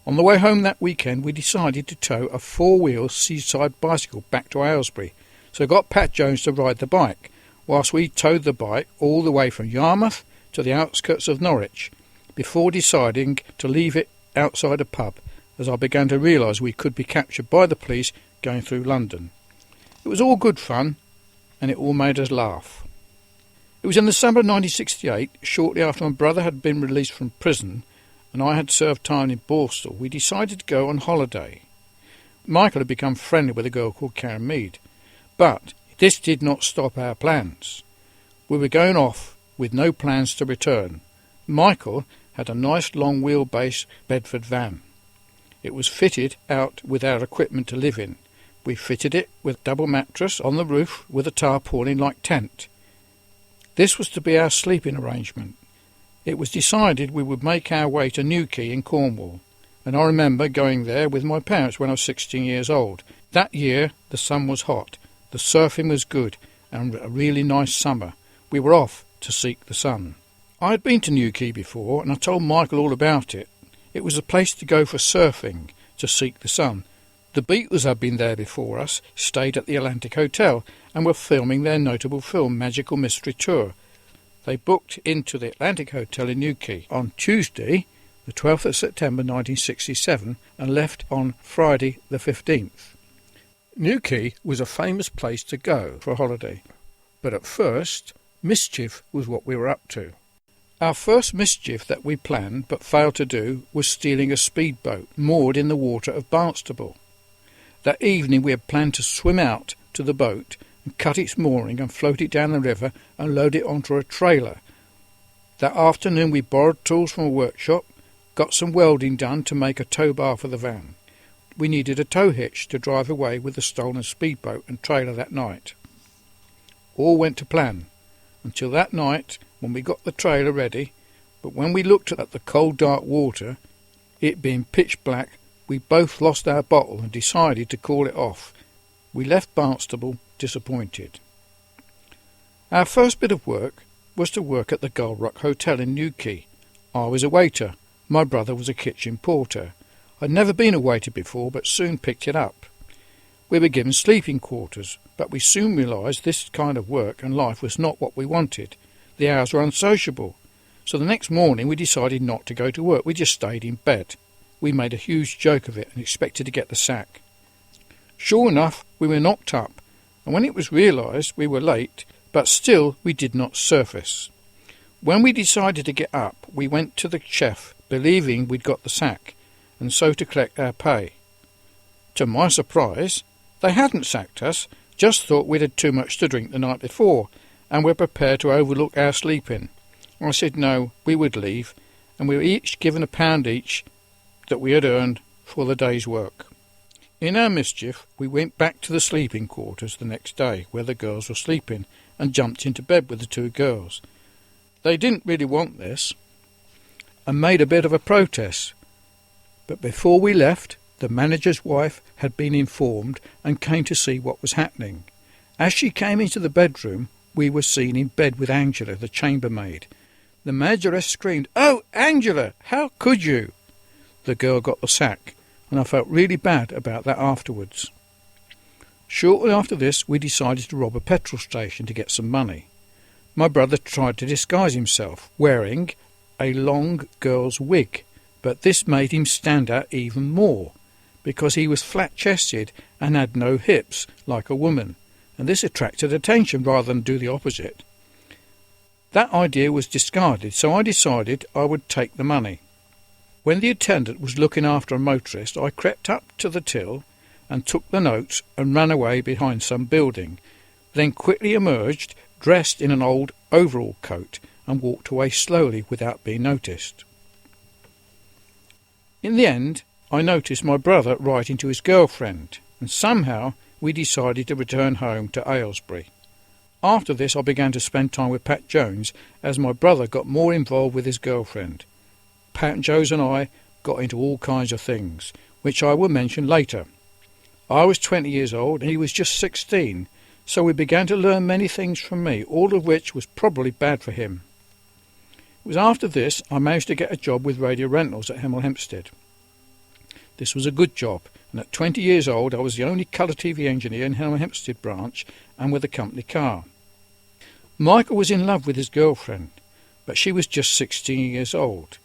On the way home that weekend, we decided to tow a four-wheel seaside bicycle back to Aylesbury, so I got Pat Jones to ride the bike, whilst we towed the bike all the way from Yarmouth to the outskirts of Norwich, before deciding to leave it outside a pub, as I began to realise we could be captured by the police going through London. It was all good fun, and it all made us laugh. It was in the summer of 1968, shortly after my brother had been released from prison, and I had served time in Borstal, we decided to go on holiday. Michael had become friendly with a girl called Karen Mead, but this did not stop our plans. We were going off with no plans to return. Michael had a nice long wheelbase Bedford van. It was fitted out with our equipment to live in. We fitted it with double mattress on the roof with a tarpaulin-like tent. This was to be our sleeping arrangement. It was decided we would make our way to Newquay in Cornwall, and I remember going there with my parents when I was 16 years old. That year the sun was hot, the surfing was good, and a really nice summer. We were off to seek the sun. I had been to Newquay before, and I told Michael all about it. It was a place to go for surfing, to seek the sun. The Beatles had been there before us, stayed at the Atlantic Hotel, and were filming their notable film Magical Mystery Tour. They booked into the Atlantic Hotel in Newquay on Tuesday, the 12th of September 1967, and left on Friday the 15th. Newquay was a famous place to go for a holiday, but at first, mischief was what we were up to. Our first mischief that we planned but failed to do was stealing a speedboat moored in the water of Barnstable. That evening we had planned to swim out to the boat and cut its mooring and float it down the river and load it onto a trailer. That afternoon we borrowed tools from a workshop, got some welding done to make a tow bar for the van. We needed a tow hitch to drive away with the stolen speedboat and trailer that night. All went to plan, until that night when we got the trailer ready, but when we looked at the cold dark water, it being pitch black, we both lost our bottle and decided to call it off. We left Barnstable disappointed. Our first bit of work was to work at the Gull Rock Hotel in Newquay. I was a waiter, my brother was a kitchen porter. I'd never been a waiter before, but soon picked it up. We were given sleeping quarters, but we soon realised this kind of work and life was not what we wanted. The hours were unsociable, so the next morning we decided not to go to work. We just stayed in bed. We made a huge joke of it and expected to get the sack. Sure enough, we were knocked up, and when it was realised we were late, but still we did not surface. When we decided to get up, we went to the chef, believing we'd got the sack, and so to collect our pay. To my surprise, they hadn't sacked us, just thought we'd had too much to drink the night before, and were prepared to overlook our sleeping. I said no, we would leave, and we were each given £1 each that we had earned for the day's work. In our mischief, we went back to the sleeping quarters the next day, where the girls were sleeping, and jumped into bed with the two girls. They didn't really want this, and made a bit of a protest. But before we left, the manager's wife had been informed and came to see what was happening. As she came into the bedroom, we were seen in bed with Angela, the chambermaid. The manageress screamed, "Oh, Angela, how could you?" The girl got the sack, and I felt really bad about that afterwards. Shortly after this, we decided to rob a petrol station to get some money. My brother tried to disguise himself, wearing a long girl's wig, but this made him stand out even more, because he was flat-chested and had no hips, like a woman, and this attracted attention rather than do the opposite. That idea was discarded, so I decided I would take the money. When the attendant was looking after a motorist, I crept up to the till and took the notes and ran away behind some building, then quickly emerged, dressed in an old overall coat, and walked away slowly without being noticed. In the end, I noticed my brother writing to his girlfriend, and somehow we decided to return home to Aylesbury. After this, I began to spend time with Pat Jones, as my brother got more involved with his girlfriend. Pat Jones and I got into all kinds of things, which I will mention later. I was 20 years old and he was just 16, so we began to learn many things from me, all of which was probably bad for him. It was after this I managed to get a job with Radio Rentals at Hemel Hempstead. This was a good job, and at 20 years old I was the only colour TV engineer in Hempstead branch and with a company car. Michael was in love with his girlfriend, but she was just 16 years old.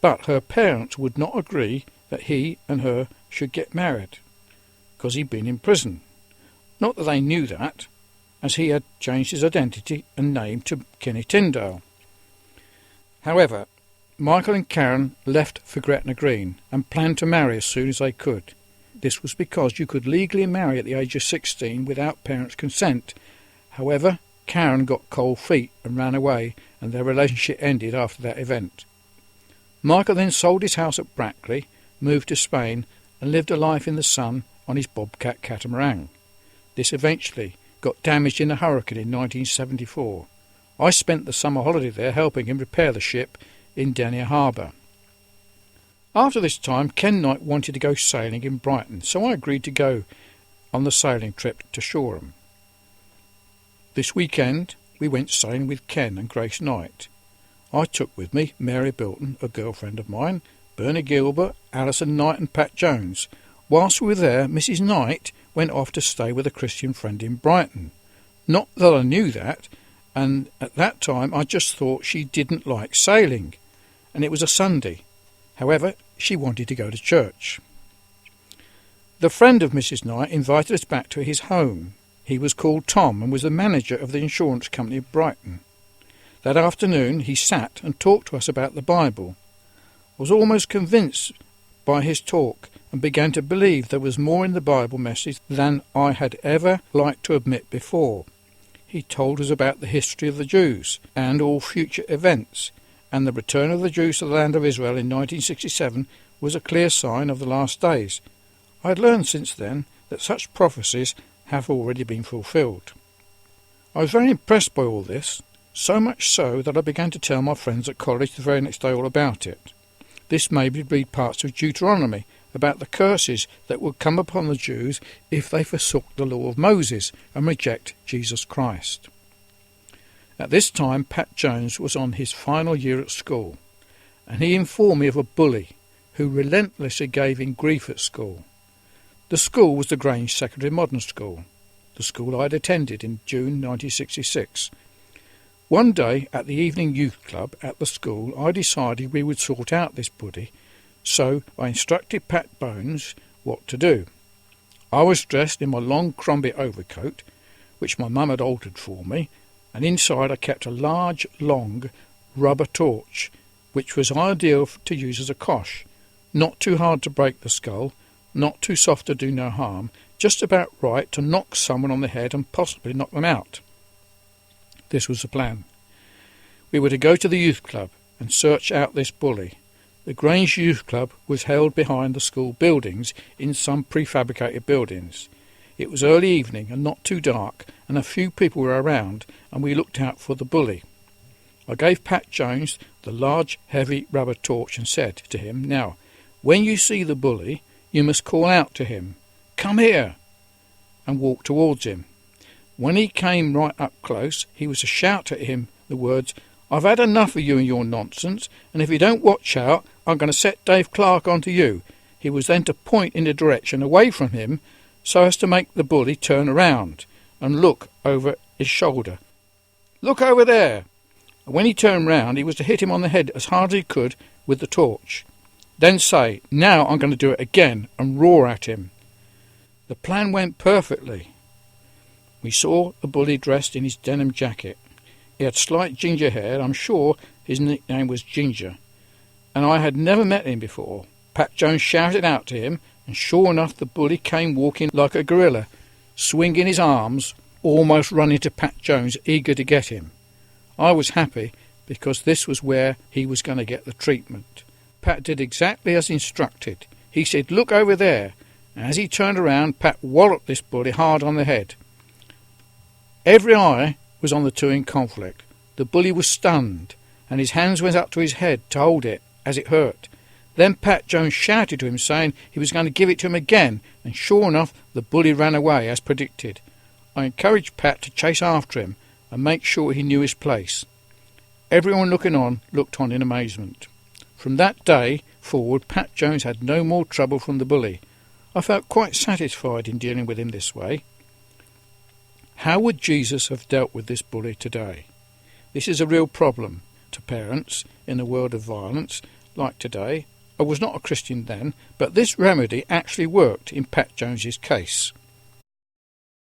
But her parents would not agree that he and her should get married, because he'd been in prison. Not that they knew that, as he had changed his identity and name to Kenny Tyndale. However, Michael and Karen left for Gretna Green and planned to marry as soon as they could. This was because you could legally marry at the age of 16 without parents' consent. However, Karen got cold feet and ran away, and their relationship ended after that event. Michael then sold his house at Brackley, moved to Spain, and lived a life in the sun on his Bobcat catamaran. This eventually got damaged in a hurricane in 1974. I spent the summer holiday there helping him repair the ship in Denia Harbour. After this time, Ken Knight wanted to go sailing in Brighton, so I agreed to go on the sailing trip to Shoreham. This weekend we went sailing with Ken and Grace Knight. I took with me Mary Bilton, a girlfriend of mine, Bernie Gilbert, Alison Knight and Pat Jones. Whilst we were there, Mrs. Knight went off to stay with a Christian friend in Brighton. Not that I knew that, and at that time I just thought she didn't like sailing, and it was a Sunday. However, she wanted to go to church. The friend of Mrs. Knight invited us back to his home. He was called Tom and was the manager of the insurance company of Brighton. That afternoon he sat and talked to us about the Bible. I was almost convinced by his talk and began to believe there was more in the Bible message than I had ever liked to admit before. He told us about the history of the Jews and all future events, and the return of the Jews to the land of Israel in 1967 was a clear sign of the last days. I had learned since then that such prophecies have already been fulfilled. I was very impressed by all this, so much so that I began to tell my friends at college the very next day all about it. This made me read parts of Deuteronomy about the curses that would come upon the Jews if they forsook the law of Moses and reject Jesus Christ. At this time Pat Jones was on his final year at school, and he informed me of a bully who relentlessly gave him grief at school. The school was the Grange Secondary Modern School, the school I had attended in June 1966. One day at the evening youth club at the school I decided we would sort out this bully, so I instructed Pat Bones what to do. I was dressed in my long Crombie overcoat, which my mum had altered for me, and inside I kept a large, long rubber torch, which was ideal to use as a cosh, not too hard to break the skull, not too soft to do no harm, just about right to knock someone on the head and possibly knock them out. This was the plan. We were to go to the youth club and search out this bully. The Grange Youth Club was held behind the school buildings in some prefabricated buildings. It was early evening and not too dark, and a few people were around, and we looked out for the bully. I gave Pat Jones the large, heavy rubber torch and said to him, "Now, when you see the bully, you must call out to him, 'Come here,' and walk towards him. When he came right up close, he was to shout at him the words, 'I've had enough of you and your nonsense, and if you don't watch out, I'm going to set Dave Clark onto you.' He was then to point in the direction away from him so as to make the bully turn around and look over his shoulder. 'Look over there.' And when he turned round, he was to hit him on the head as hard as he could with the torch. Then say, 'Now I'm going to do it again,' and roar at him. The plan went perfectly. We saw the bully dressed in his denim jacket. He had slight ginger hair. I'm sure his nickname was Ginger, and I had never met him before. Pat Jones shouted out to him, and sure enough the bully came walking like a gorilla, swinging his arms, almost running to Pat Jones, eager to get him. I was happy, because this was where he was going to get the treatment. Pat did exactly as instructed. He said, 'Look over there,' and as he turned around, Pat walloped this bully hard on the head. Every eye was on the two in conflict. The bully was stunned, and his hands went up to his head to hold it, as it hurt. Then Pat Jones shouted to him, saying he was going to give it to him again, and sure enough, the bully ran away, as predicted. I encouraged Pat to chase after him and make sure he knew his place. Everyone looking on looked on in amazement. From that day, forward, Pat Jones had no more trouble from the bully. I felt quite satisfied in dealing with him this way. How would Jesus have dealt with this bully today? This is a real problem to parents in a world of violence like today. I was not a Christian then, but this remedy actually worked in Pat Jones's case.